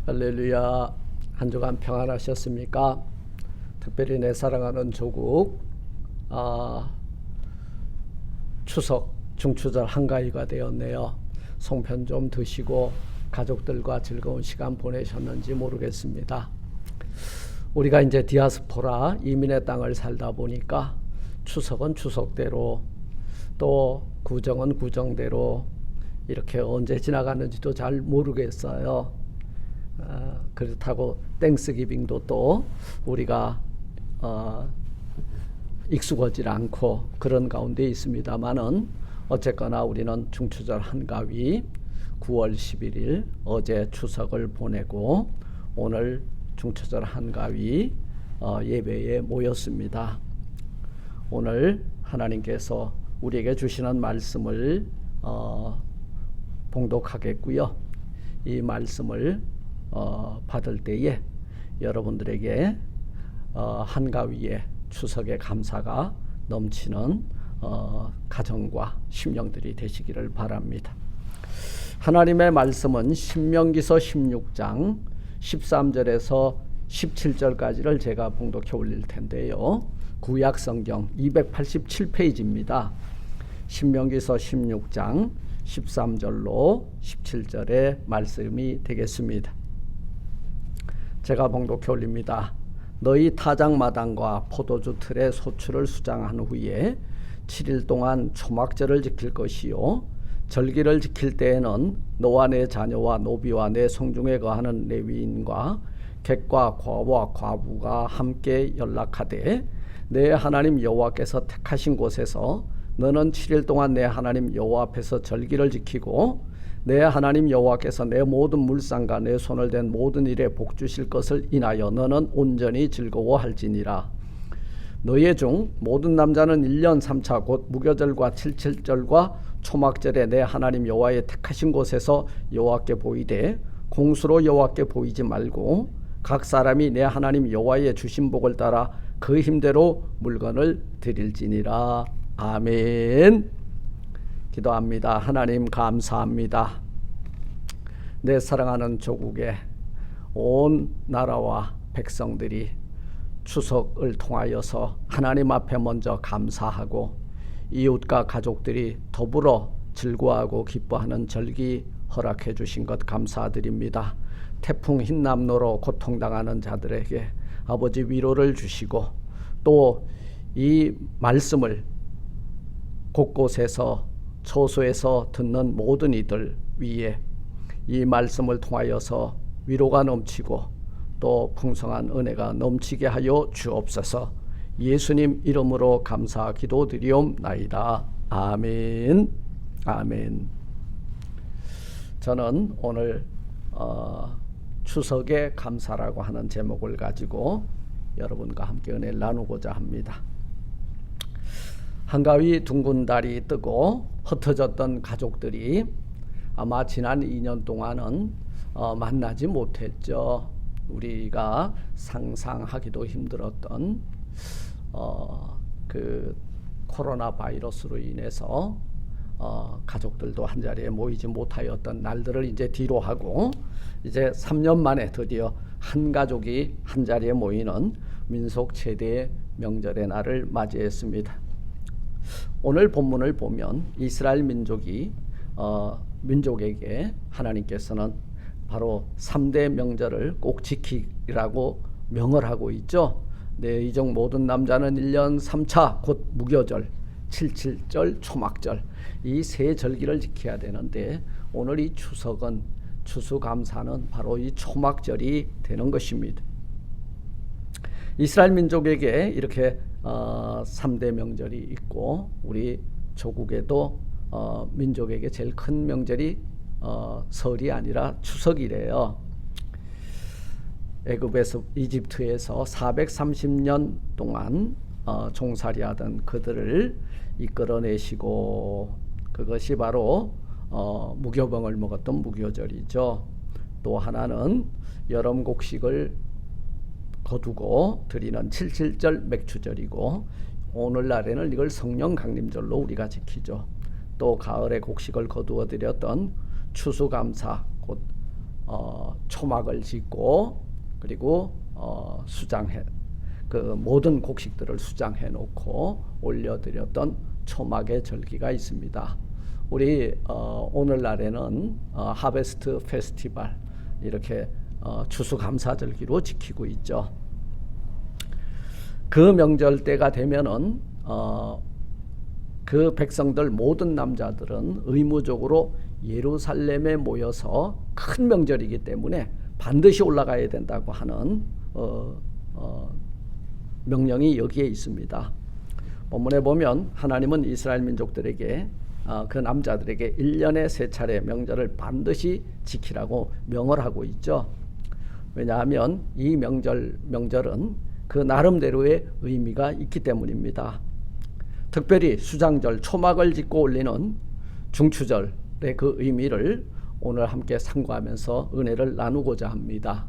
할렐루야. 한 주간 평안하셨습니까? 특별히 내 사랑하는 조국 추석 중추절 한가위가 되었네요. 송편 좀 드시고 가족들과 즐거운 시간 보내셨는지 모르겠습니다. 우리가 이제 디아스포라 이민의 땅을 살다 보니까 추석은 추석대로 또 구정은 구정대로 이렇게 언제 지나가는지도 잘 모르겠어요. 그렇다고 땡스기빙도 또 우리가 익숙하지 않고 그런 가운데 있습니다만은 어쨌거나 우리는 중추절 한가위 9월 11일 어제 추석을 보내고 오늘 중추절 한가위 예배에 모였습니다. 오늘 하나님께서 우리에게 주시는 말씀을 봉독하겠고요. 이 말씀을 받을 때에 여러분들에게 한가위에 추석의 감사가 넘치는 가정과 심령들이 되시기를 바랍니다. 하나님의 말씀은 신명기서 16장 13절에서 17절까지를 제가 봉독해 올릴 텐데요. 구약 성경 287페이지입니다. 신명기서 16장 13절로 17절의 말씀이 되겠습니다. 제가 봉독해 올립니다. 너희 타작마당과 포도주 틀에 소출을 수장한 후에 7일 동안 초막절을 지킬 것이요 절기를 지킬 때에는 너와 내 자녀와 노비와 내 성중에 거하는 레위인과 객과 과와 과부가 함께 연락하되 내 하나님 여호와께서 택하신 곳에서 너는 7일 동안 내 하나님 여호와 앞에서 절기를 지키고 내 하나님 여호와께서 내 모든 물상과 내 손을 댄 모든 일에 복 주실 것을 인하여 너는 온전히 즐거워할지니라. 너희 중 모든 남자는 1년 3차 곧 무교절과 77절과 초막절에 내 하나님 여호와의 택하신 곳에서 여호와께 보이되 공수로 여호와께 보이지 말고 각 사람이 내 하나님 여호와의 주신 복을 따라 그 힘대로 물건을 드릴지니라. 아멘. 기도합니다. 하나님 감사합니다. 내 사랑하는 조국의 온 나라와 백성들이 추석을 통하여서 하나님 앞에 먼저 감사하고 이웃과 가족들이 더불어 즐거워하고 기뻐하는 절기 허락해 주신 것 감사드립니다. 태풍 흰남노로 고통당하는 자들에게 아버지 위로를 주시고 또 이 말씀을 곳곳에서 처소에서 듣는 모든 이들 위에 이 말씀을 통하여서 위로가 넘치고 또 풍성한 은혜가 넘치게 하여 주옵소서. 예수님 이름으로 감사 기도드리옵나이다. 아멘. 아멘. 저는 오늘 추석의 감사라고 하는 제목을 가지고 여러분과 함께 은혜를 나누고자 합니다. 한가위 둥근 달이 뜨고 흩어졌던 가족들이 아마 지난 2년 동안은 만나지 못했죠. 우리가 상상하기도 힘들었던 그 코로나 바이러스로 인해서 가족들도 한자리에 모이지 못하였던 날들을 이제 뒤로 하고 이제 3년 만에 드디어 한 가족이 한자리에 모이는 민속 최대의 명절의 날을 맞이했습니다. 오늘 본문을 보면 이스라엘 민족에게 하나님께서는 바로 3대 명절을 꼭 지키라고 명을 하고 있죠. 내 이종 모든 남자는 1년 3차 곧 무교절, 77절, 초막절 이 세 절기를 지켜야 되는데 오늘 이 추석은 추수감사는 바로 이 초막절이 되는 것입니다. 이스라엘 민족에게 이렇게 3대 명절이 있고 우리 조국에도 민족에게 제일 큰 명절이 설이 아니라 추석이래요. 이집트에서 430년 동안 종살이하던 그들을 이끌어내시고 그것이 바로 무교병을 먹었던 무교절이죠. 또 하나는 여름 곡식을 거두고 드리는 77절 맥추절이고 오늘날에는 이걸 성령 강림절로 우리가 지키죠. 또 가을에 곡식을 거두어 드렸던 추수감사 곧 초막을 짓고 그리고 수장해 그 모든 곡식들을 수장해 놓고 올려드렸던 초막의 절기가 있습니다. 우리 오늘날에는 하베스트 페스티벌 이렇게 추수감사절기로 지키고 있죠. 그 명절 때가 되면은 그 백성들 모든 남자들은 의무적으로 예루살렘에 모여서 큰 명절이기 때문에 반드시 올라가야 된다고 하는 명령이 여기에 있습니다. 본문에 보면 하나님은 이스라엘 민족들에게 그 남자들에게 1년에 3차례 명절을 반드시 지키라고 명을 하고 있죠. 왜냐하면 이 명절은 그 나름대로의 의미가 있기 때문입니다. 특별히 수장절 초막을 짓고 올리는 중추절의 그 의미를 오늘 함께 상고하면서 은혜를 나누고자 합니다.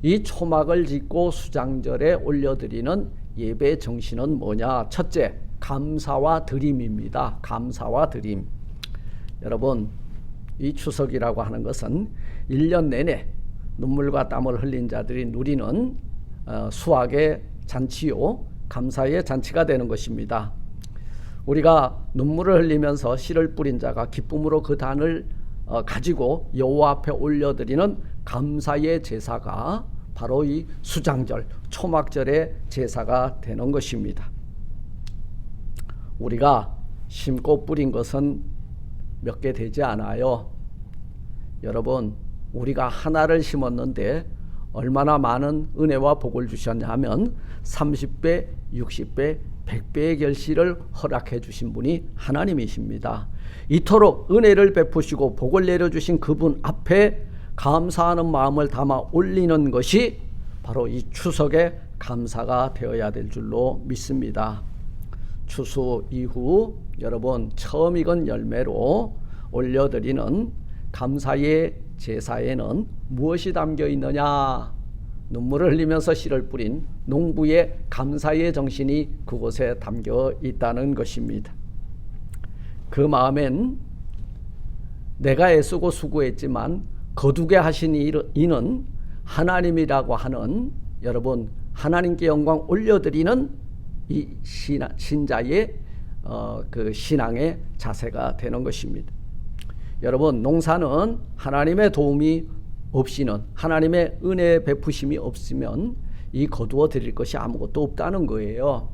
이 초막을 짓고 수장절에 올려드리는 예배 정신은 뭐냐? 첫째, 감사와 드림입니다. 감사와 드림. 여러분, 이 추석이라고 하는 것은 1년 내내 눈물과 땀을 흘린 자들이 누리는 수확의 잔치요, 감사의 잔치가 되는 것입니다. 우리가 눈물을 흘리면서 씨를 뿌린 자가 기쁨으로 그 단을 가지고 여호와 앞에 올려드리는 감사의 제사가 바로 이 수장절, 초막절의 제사가 되는 것입니다. 우리가 심고 뿌린 것은 몇 개 되지 않아요. 여러분, 우리가 하나를 심었는데 얼마나 많은 은혜와 복을 주셨냐 하면 30배, 60배, 100배의 결실을 허락해 주신 분이 하나님이십니다. 이토록 은혜를 베푸시고 복을 내려주신 그분 앞에 감사하는 마음을 담아 올리는 것이 바로 이 추석의 감사가 되어야 될 줄로 믿습니다. 추수 이후 여러분 처음 익은 열매로 올려드리는 감사의 제사에는 무엇이 담겨 있느냐? 눈물을 흘리면서 씨를 뿌린 농부의 감사의 정신이 그곳에 담겨 있다는 것입니다. 그 마음엔 내가 애쓰고 수고했지만 거두게 하신 이는 하나님이라고 하는 여러분 하나님께 영광 올려드리는 이 신자의 그 신앙의 자세가 되는 것입니다. 여러분, 농사는 하나님의 도움이 없이는 하나님의 은혜 베푸심이 없으면 이 거두어 드릴 것이 아무것도 없다는 거예요.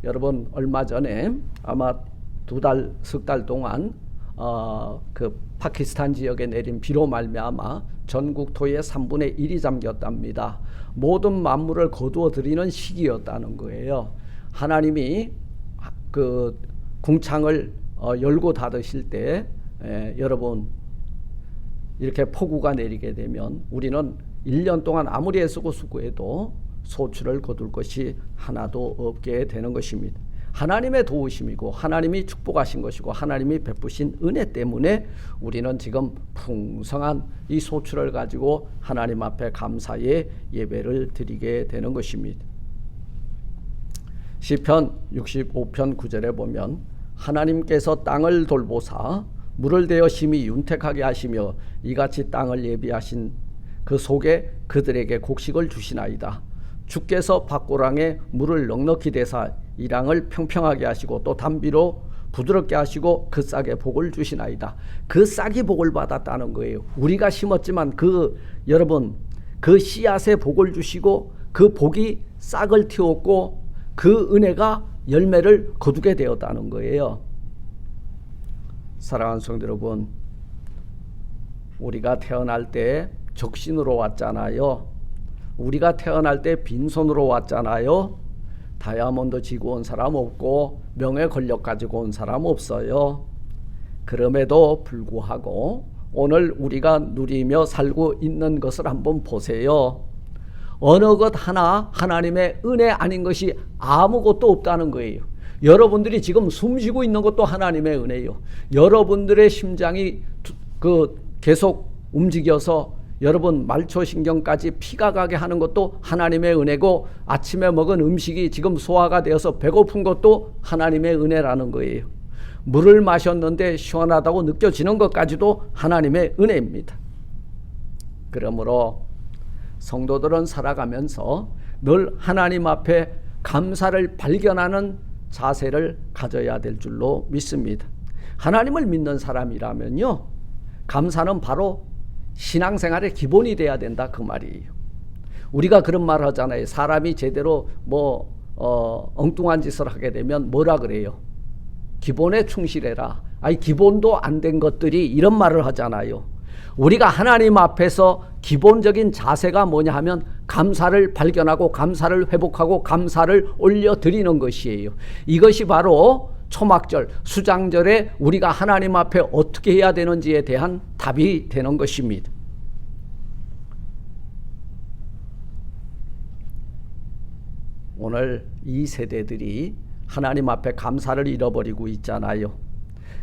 여러분, 얼마 전에 아마 석 달 동안 그 파키스탄 지역에 내린 비로 말미암아 전국 토의 3분의 1이 잠겼답니다. 모든 만물을 거두어 드리는 시기였다는 거예요. 하나님이 그 궁창을 열고 닫으실 때 여러분 이렇게 폭우가 내리게 되면 우리는 1년 동안 아무리 애쓰고 수고해도 소출을 거둘 것이 하나도 없게 되는 것입니다. 하나님의 도우심이고 하나님이 축복하신 것이고 하나님이 베푸신 은혜 때문에 우리는 지금 풍성한 이 소출을 가지고 하나님 앞에 감사의 예배를 드리게 되는 것입니다. 시편 65편 9절에 보면 하나님께서 땅을 돌보사 물을 대어 심히 윤택하게 하시며 이같이 땅을 예비하신 그 속에 그들에게 곡식을 주시나이다. 주께서 밭고랑에 물을 넉넉히 대사 이 땅을 평평하게 하시고 또 담비로 부드럽게 하시고 그 싹에 복을 주시나이다. 그 싹이 복을 받았다는 거예요. 우리가 심었지만 여러분 그 씨앗에 복을 주시고 그 복이 싹을 틔웠고 그 은혜가 열매를 거두게 되었다는 거예요. 사랑하는 성도 여러분, 우리가 태어날 때 적신으로 왔잖아요. 우리가 태어날 때 빈손으로 왔잖아요. 다이아몬드 지고 온 사람 없고 명예 권력 가지고 온 사람 없어요. 그럼에도 불구하고 오늘 우리가 누리며 살고 있는 것을 한번 보세요. 어느 것 하나 하나님의 은혜 아닌 것이 아무것도 없다는 거예요. 여러분들이 지금 숨쉬고 있는 것도 하나님의 은혜예요. 여러분들의 심장이 계속 움직여서 여러분 말초신경까지 피가 가게 하는 것도 하나님의 은혜고 아침에 먹은 음식이 지금 소화가 되어서 배고픈 것도 하나님의 은혜라는 거예요. 물을 마셨는데 시원하다고 느껴지는 것까지도 하나님의 은혜입니다. 그러므로 성도들은 살아가면서 늘 하나님 앞에 감사를 발견하는 자세를 가져야 될 줄로 믿습니다. 하나님을 믿는 사람이라면요, 감사는 바로 신앙생활의 기본이 돼야 된다 그 말이에요. 우리가 그런 말 하잖아요. 사람이 제대로 엉뚱한 짓을 하게 되면 뭐라 그래요? 기본에 충실해라. 아니, 기본도 안 된 것들이 이런 말을 하잖아요. 우리가 하나님 앞에서 기본적인 자세가 뭐냐 하면 감사를 발견하고 감사를 회복하고 감사를 올려드리는 것이에요. 이것이 바로 초막절, 수장절에 우리가 하나님 앞에 어떻게 해야 되는지에 대한 답이 되는 것입니다. 오늘 이 세대들이 하나님 앞에 감사를 잃어버리고 있잖아요.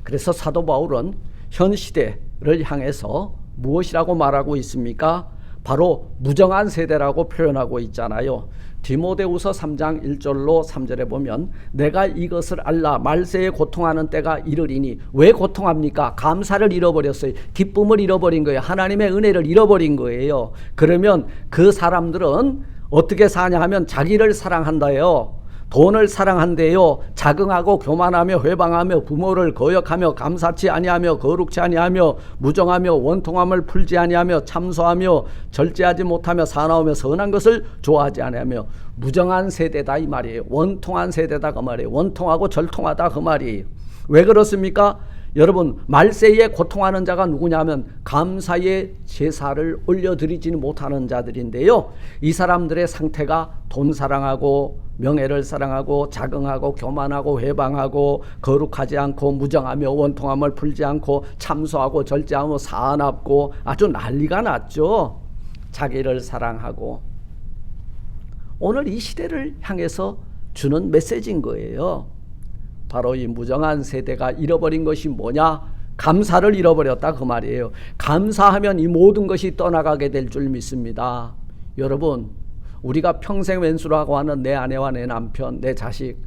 그래서 사도 바울은 현 시대를 향해서 무엇이라고 말하고 있습니까? 바로 무정한 세대라고 표현하고 있잖아요. 디모데후서 3장 1절로 3절에 보면 내가 이것을 알라 말세에 고통하는 때가 이르리니. 왜 고통합니까? 감사를 잃어버렸어요. 기쁨을 잃어버린 거예요. 하나님의 은혜를 잃어버린 거예요. 그러면 그 사람들은 어떻게 사냐 하면 자기를 사랑한다요. 돈을 사랑한대요. 자긍하고 교만하며 회방하며 부모를 거역하며 감사치 아니하며 거룩치 아니하며 무정하며 원통함을 풀지 아니하며 참소하며 절제하지 못하며 사나우며 선한 것을 좋아하지 아니하며 무정한 세대다 이 말이에요. 원통한 세대다 그 말이에요. 원통하고 절통하다 그 말이에요. 왜 그렇습니까? 여러분, 말세에 고통하는 자가 누구냐면 감사의 제사를 올려드리지는 못하는 자들인데요. 이 사람들의 상태가 돈 사랑하고 명예를 사랑하고 자긍하고 교만하고 회방하고 거룩하지 않고 무정하며 원통함을 풀지 않고 참소하고 절제하며 사납고 아주 난리가 났죠. 자기를 사랑하고. 오늘 이 시대를 향해서 주는 메시지인 거예요. 바로 이 무정한 세대가 잃어버린 것이 뭐냐? 감사를 잃어버렸다 그 말이에요. 감사하면 이 모든 것이 떠나가게 될 줄 믿습니다. 여러분, 우리가 평생 왼수라고 하는 내 아내와 내 남편, 내 자식,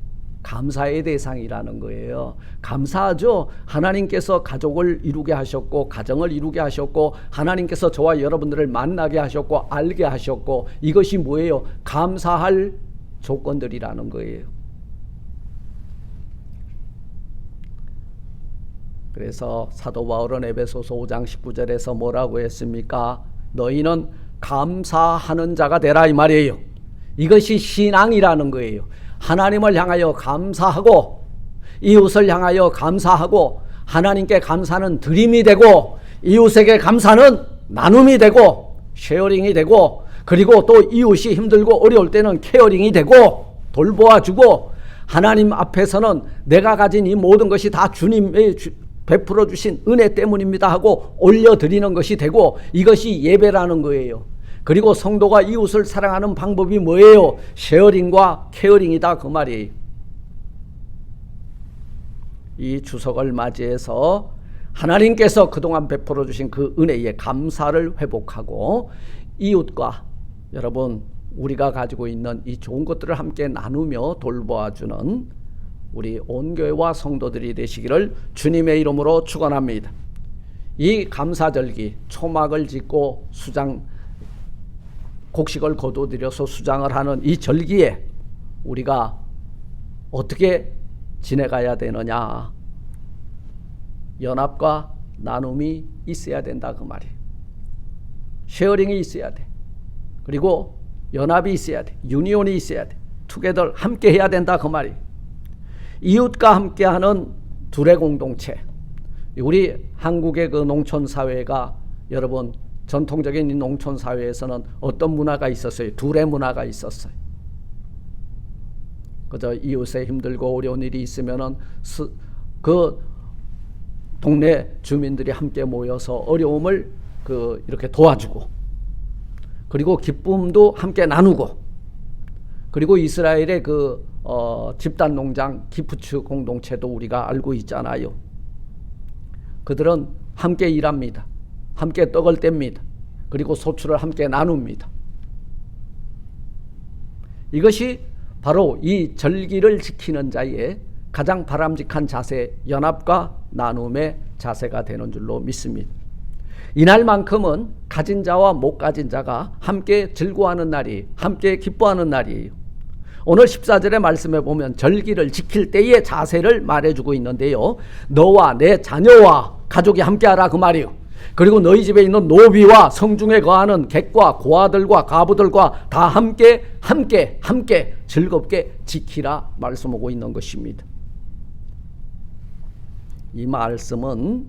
감사의 대상이라는 거예요. 감사하죠. 하나님께서 가족을 이루게 하셨고 가정을 이루게 하셨고 하나님께서 저와 여러분들을 만나게 하셨고 알게 하셨고, 이것이 뭐예요? 감사할 조건들이라는 거예요. 그래서 사도 바울은 에베소서 5장 19절에서 뭐라고 했습니까? 너희는 감사하는 자가 되라 이 말이에요. 이것이 신앙이라는 거예요. 하나님을 향하여 감사하고 이웃을 향하여 감사하고 하나님께 감사는 드림이 되고 이웃에게 감사는 나눔이 되고 쉐어링이 되고, 그리고 또 이웃이 힘들고 어려울 때는 케어링이 되고 돌보아주고, 하나님 앞에서는 내가 가진 이 모든 것이 다 주님의 베풀어 주신 은혜 때문입니다 하고 올려드리는 것이 되고, 이것이 예배라는 거예요. 그리고 성도가 이웃을 사랑하는 방법이 뭐예요? 쉐어링과 케어링이다 그 말이에요. 이 추석을 맞이해서 하나님께서 그동안 베풀어 주신 그 은혜에 감사를 회복하고 이웃과 여러분 우리가 가지고 있는 이 좋은 것들을 함께 나누며 돌보아주는 우리 온 교회와 성도들이 되시기를 주님의 이름으로 축원합니다. 이 감사절기 초막을 짓고 곡식을 거두드려서 수장을 하는 이 절기에 우리가 어떻게 지내가야 되느냐? 연합과 나눔이 있어야 된다 그 말이에요. 쉐어링이 있어야 돼. 그리고 연합이 있어야 돼. 유니온이 있어야 돼. 투게더 함께 해야 된다 그 말이에요. 이웃과 함께하는 둘의 공동체. 우리 한국의 그 농촌 사회가 여러분 전통적인 이 농촌 사회에서는 어떤 문화가 있었어요? 둘의 문화가 있었어요. 그저 이웃에 힘들고 어려운 일이 있으면은 그 동네 주민들이 함께 모여서 어려움을 이렇게 도와주고, 그리고 기쁨도 함께 나누고, 그리고 이스라엘의 집단 농장 기프츠 공동체도 우리가 알고 있잖아요. 그들은 함께 일합니다. 함께 떡을 뗍니다. 그리고 소출을 함께 나눕니다. 이것이 바로 이 절기를 지키는 자의 가장 바람직한 자세, 연합과 나눔의 자세가 되는 줄로 믿습니다. 이날만큼은 가진 자와 못 가진 자가 함께 즐거워하는 날이, 함께 기뻐하는 날이에요. 오늘 14절의 말씀에 보면 절기를 지킬 때의 자세를 말해주고 있는데요. 너와 내 자녀와 가족이 함께하라 그 말이에요. 그리고 너희 집에 있는 노비와 성중에 거하는 객과 고아들과 가부들과 다 함께 즐겁게 지키라 말씀하고 있는 것입니다. 이 말씀은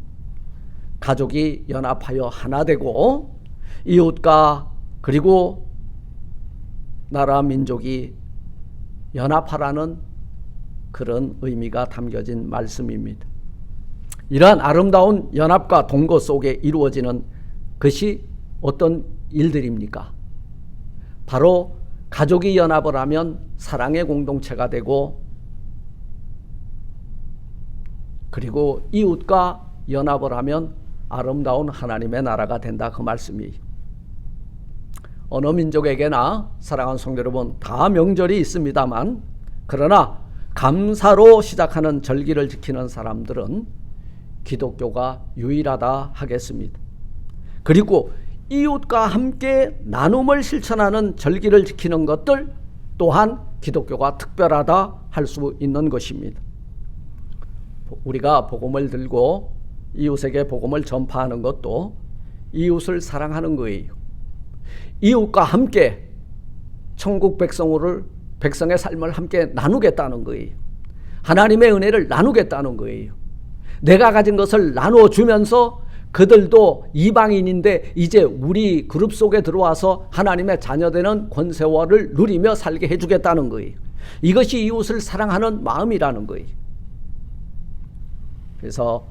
가족이 연합하여 하나 되고 이웃과 그리고 나라 민족이 연합하라는 그런 의미가 담겨진 말씀입니다. 이러한 아름다운 연합과 동거 속에 이루어지는 것이 어떤 일들입니까? 바로 가족이 연합을 하면 사랑의 공동체가 되고, 그리고 이웃과 연합을 하면 아름다운 하나님의 나라가 된다 그 말씀이에요. 어느 민족에게나 사랑하는 성도 여러분, 다 명절이 있습니다만, 그러나 감사로 시작하는 절기를 지키는 사람들은 기독교가 유일하다 하겠습니다. 그리고 이웃과 함께 나눔을 실천하는 절기를 지키는 것들 또한 기독교가 특별하다 할 수 있는 것입니다. 우리가 복음을 들고 이웃에게 복음을 전파하는 것도 이웃을 사랑하는 거예요. 이웃과 함께 천국 백성의 삶을 함께 나누겠다는 거예요. 하나님의 은혜를 나누겠다는 거예요. 내가 가진 것을 나누어 주면서 그들도 이방인인데 이제 우리 그룹 속에 들어와서 하나님의 자녀되는 권세와를 누리며 살게 해주겠다는 거예요. 이것이 이웃을 사랑하는 마음이라는 거예요. 그래서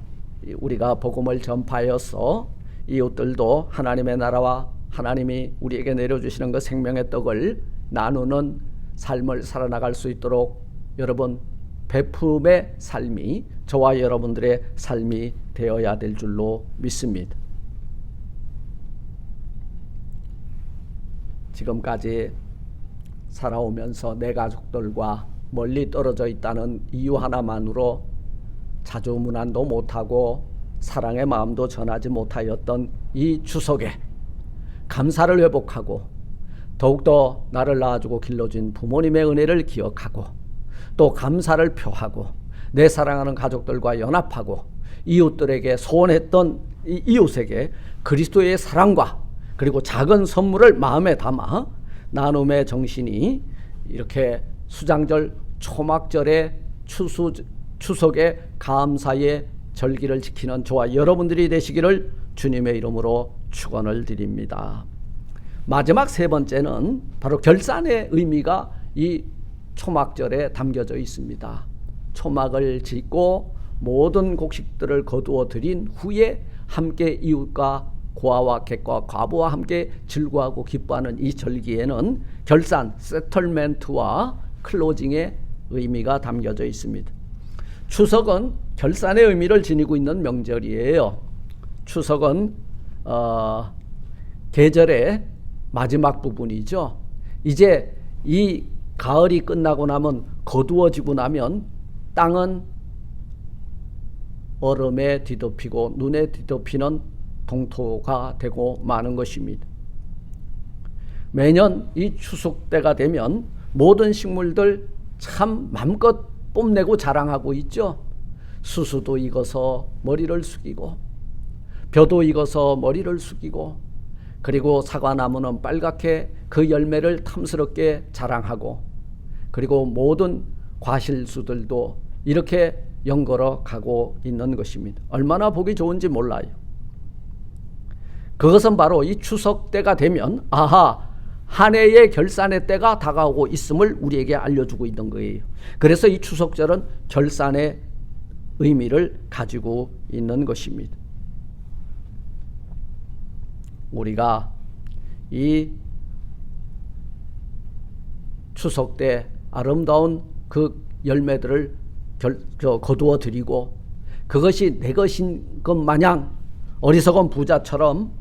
우리가 복음을 전파하여서 이웃들도 하나님의 나라와 하나님이 우리에게 내려주시는 그 생명의 떡을 나누는 삶을 살아나갈 수 있도록 여러분 베품의 삶이 저와 여러분들의 삶이 되어야 될 줄로 믿습니다. 지금까지 살아오면서 내 가족들과 멀리 떨어져 있다는 이유 하나만으로 자주문안도 못하고 사랑의 마음도 전하지 못하였던 이 추석에 감사를 회복하고 더욱더 나를 낳아주고 길러준 부모님의 은혜를 기억하고 또 감사를 표하고 내 사랑하는 가족들과 연합하고 이웃들에게 소원했던 이웃에게 그리스도의 사랑과 그리고 작은 선물을 마음에 담아 나눔의 정신이 이렇게 수장절 초막절의 추석의 감사의 절기를 지키는 저와 여러분들이 되시기를 주님의 이름으로 축원을 드립니다. 마지막 세 번째는 바로 결산의 의미가 이 초막절에 담겨져 있습니다. 초막을 짓고 모든 곡식들을 거두어 드린 후에 함께 이웃과 고아와 객과 과부와 함께 즐거워하고 기뻐하는 이 절기에는 결산, 세틀멘트와 클로징의 의미가 담겨져 있습니다. 추석은 결산의 의미를 지니고 있는 명절이에요. 추석은 계절의 마지막 부분이죠. 이제 이 가을이 끝나고 나면 거두어지고 나면 땅은 얼음에 뒤덮이고 눈에 뒤덮이는 동토가 되고 마는 것입니다. 매년 이 추석 때가 되면 모든 식물들 참 맘껏 뽐내고 자랑하고 있죠. 수수도 익어서 머리를 숙이고 벼도 익어서 머리를 숙이고 그리고 사과나무는 빨갛게 그 열매를 탐스럽게 자랑하고 그리고 모든 과실수들도 이렇게 연걸어 가고 있는 것입니다. 얼마나 보기 좋은지 몰라요. 그것은 바로 이 추석 때가 되면 아하, 한 해의 결산의 때가 다가오고 있음을 우리에게 알려주고 있는 거예요. 그래서 이 추석절은 결산의 의미를 가지고 있는 것입니다. 우리가 이 추석 때 아름다운 그 열매들을 거두어 드리고 그것이 내 것인 것 마냥 어리석은 부자처럼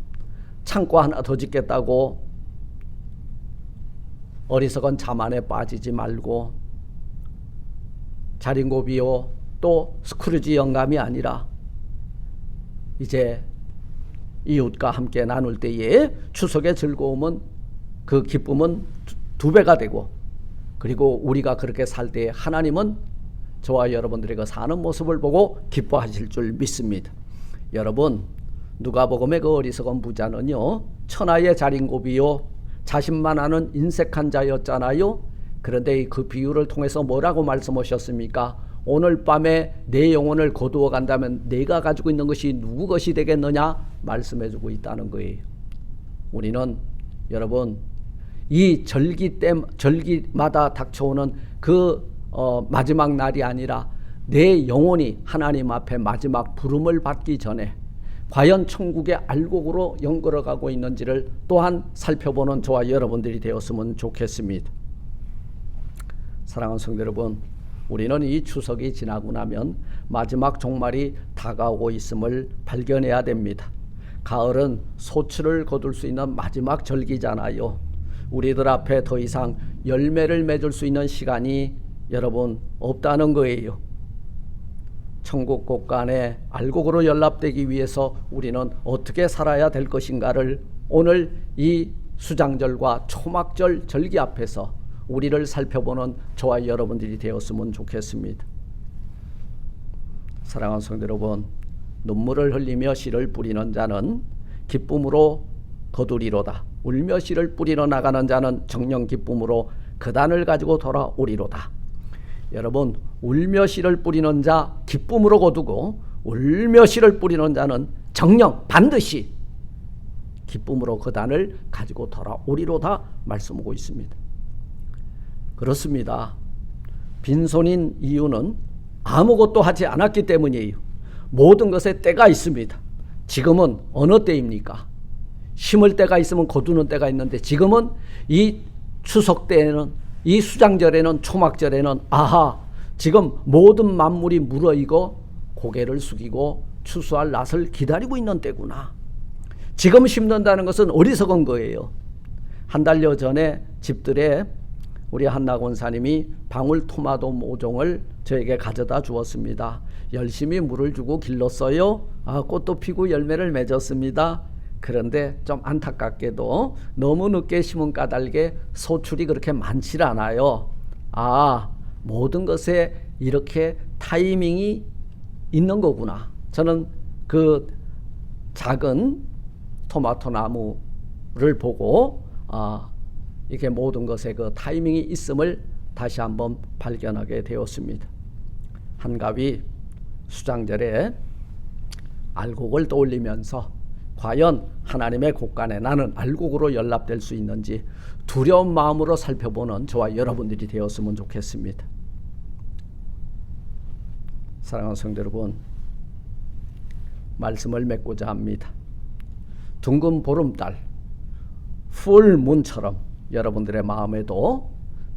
창고 하나 더 짓겠다고 어리석은 자만에 빠지지 말고 자린고비요 또 스크루지 영감이 아니라 이제 이웃과 함께 나눌 때에 추석의 즐거움은 그 기쁨은 두 배가 되고, 그리고 우리가 그렇게 살 때 하나님은 저와 여러분들이 그 사는 모습을 보고 기뻐하실 줄 믿습니다. 여러분, 누가복음의 그 어리석은 부자는요, 천하의 자린고비요 자신만 아는 인색한 자였잖아요. 그런데 그 비유를 통해서 뭐라고 말씀하셨습니까? 오늘 밤에 내 영혼을 거두어 간다면 내가 가지고 있는 것이 누구 것이 되겠느냐 말씀해주고 있다는 거예요. 우리는 여러분, 이 절기마다 닥쳐오는 그 마지막 날이 아니라 내 영혼이 하나님 앞에 마지막 부름을 받기 전에 과연 천국의 알곡으로 연걸어가고 있는지를 또한 살펴보는 저와 여러분들이 되었으면 좋겠습니다. 사랑하는 성도 여러분, 우리는 이 추석이 지나고 나면 마지막 종말이 다가오고 있음을 발견해야 됩니다. 가을은 소출을 거둘 수 있는 마지막 절기잖아요. 우리들 앞에 더 이상 열매를 맺을 수 있는 시간이 여러분 없다는 거예요. 천국 곳간에 알곡으로 연합되기 위해서 우리는 어떻게 살아야 될 것인가를 오늘 이 수장절과 초막절 절기 앞에서 우리를 살펴보는 저와 여러분들이 되었으면 좋겠습니다. 사랑하는 성도 여러분, 눈물을 흘리며 씨를 뿌리는 자는 기쁨으로 거두리로다. 울며 씨를 뿌리러 나가는 자는 정령 기쁨으로 그단을 가지고 돌아오리로다. 여러분, 울며 씨를 뿌리는 자 기쁨으로 거두고 울며 씨를 뿌리는 자는 정령 반드시 기쁨으로 그단을 가지고 돌아오리로다 말씀하고 있습니다. 그렇습니다. 빈손인 이유는 아무것도 하지 않았기 때문이에요. 모든 것에 때가 있습니다. 지금은 어느 때입니까? 심을 때가 있으면 거두는 때가 있는데 지금은 이 추석 때에는, 이 수장절에는, 초막절에는 지금 모든 만물이 무르익어 고개를 숙이고 추수할 낫을 기다리고 있는 때구나. 지금 심는다는 것은 어리석은 거예요. 한 달여 전에 집들에 우리 한나 권사님이 방울토마토 모종을 저에게 가져다 주었습니다. 열심히 물을 주고 길렀어요. 꽃도 피고 열매를 맺었습니다. 그런데 좀 안타깝게도 너무 늦게 심은 까닭에 소출이 그렇게 많지 않아요. 모든 것에 이렇게 타이밍이 있는 거구나. 저는 그 작은 토마토 나무를 보고 이게 모든 것에 그 타이밍이 있음을 다시 한번 발견하게 되었습니다. 한가위 수장절에 알곡을 떠올리면서 과연 하나님의 곳간에 나는 알곡으로 연합될 수 있는지 두려운 마음으로 살펴보는 저와 여러분들이 되었으면 좋겠습니다. 사랑하는 성도 여러분, 말씀을 맺고자 합니다. 둥근 보름달 풀문처럼 여러분들의 마음에도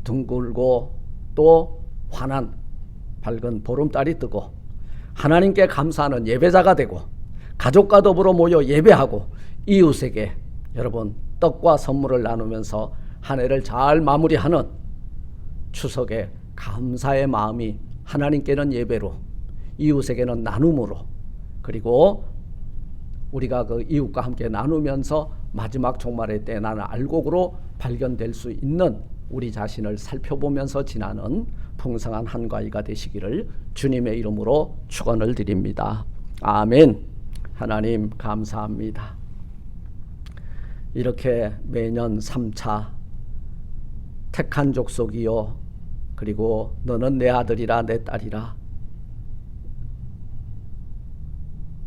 둥글고 또 환한 밝은 보름달이 뜨고 하나님께 감사하는 예배자가 되고 가족과 더불어 모여 예배하고 이웃에게 여러분 떡과 선물을 나누면서 한 해를 잘 마무리하는 추석의 감사의 마음이 하나님께는 예배로, 이웃에게는 나눔으로, 그리고 우리가 그 이웃과 함께 나누면서 마지막 종말의 때 나는 알곡으로 발견될 수 있는 우리 자신을 살펴보면서 지나는 풍성한 한가위가 되시기를 주님의 이름으로 축원을 드립니다. 아멘. 하나님 감사합니다. 이렇게 매년 3차 택한 족속이요 그리고 너는 내 아들이라 내 딸이라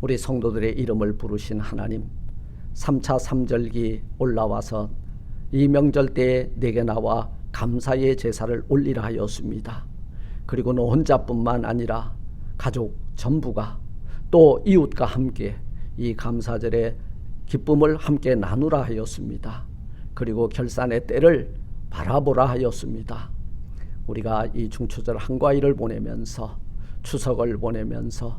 우리 성도들의 이름을 부르신 하나님, 3차 3절기 올라와서 이 명절 때에 내게 나와 감사의 제사를 올리라 하였습니다. 그리고 너 혼자뿐만 아니라 가족 전부가 또 이웃과 함께 이 감사절의 기쁨을 함께 나누라 하였습니다. 그리고 결산의 때를 바라보라 하였습니다. 우리가 이 중추절 한가위를 보내면서 추석을 보내면서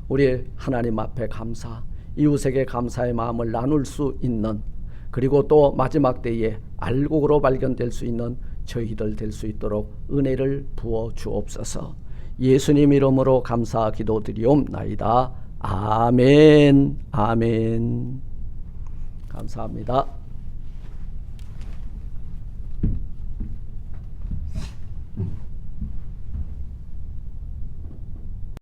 우리 하나님 앞에 감사, 이웃에게 감사의 마음을 나눌 수 있는, 그리고 또 마지막 때에 알곡으로 발견될 수 있는 저희들 될 수 있도록 은혜를 부어 주옵소서. 예수님 이름으로 감사 기도드리옵나이다. 아멘. 아멘. 감사합니다.